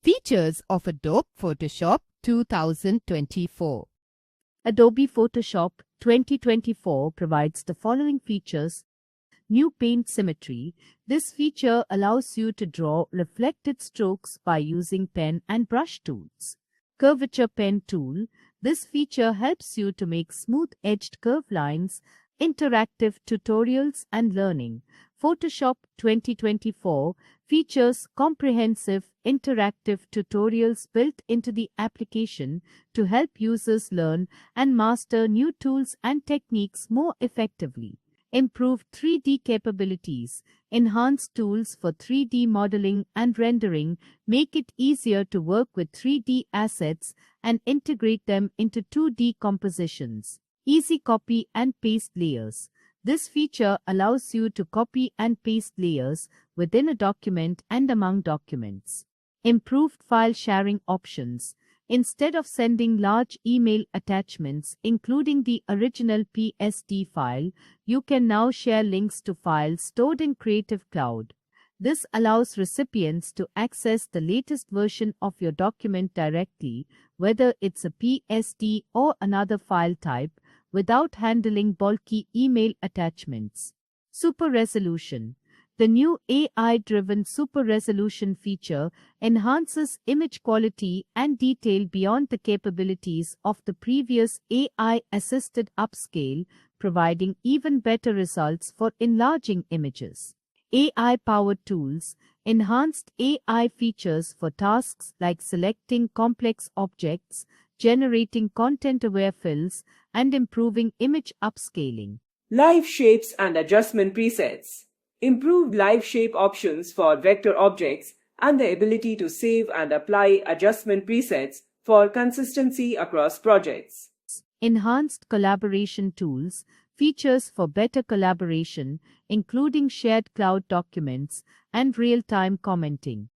Features of Adobe Photoshop 2024. Adobe Photoshop 2024 provides the following features. New paint symmetry. This feature allows you to draw reflected strokes by using pen and brush tools. Curvature pen tool. This feature helps you to make smooth-edged curve lines, interactive tutorials and learning. Photoshop 2024 features comprehensive interactive tutorials built into the application to help users learn and master new tools and techniques more effectively. Improved 3D capabilities. Enhanced tools for 3D modeling and rendering make it easier to work with 3D assets and integrate them into 2D compositions. Easy copy and paste layers. This feature allows you to copy and paste layers within a document and among documents. Improved file sharing options. Instead of sending large email attachments, including the original PSD file, you can now share links to files stored in Creative Cloud. This allows recipients to access the latest version of your document directly, whether it's a PSD or another file type, without handling bulky email attachments. Super Resolution. The new AI-driven Super Resolution feature enhances image quality and detail beyond the capabilities of the previous AI-assisted upscale, providing even better results for enlarging images. AI-powered tools. Enhanced AI features for tasks like selecting complex objects, generating content-aware fills, and improving image upscaling. Live shapes and adjustment presets. Improved live shape options for vector objects and the ability to save and apply adjustment presets for consistency across projects. Enhanced collaboration tools. Features for better collaboration, including shared cloud documents and real-time commenting.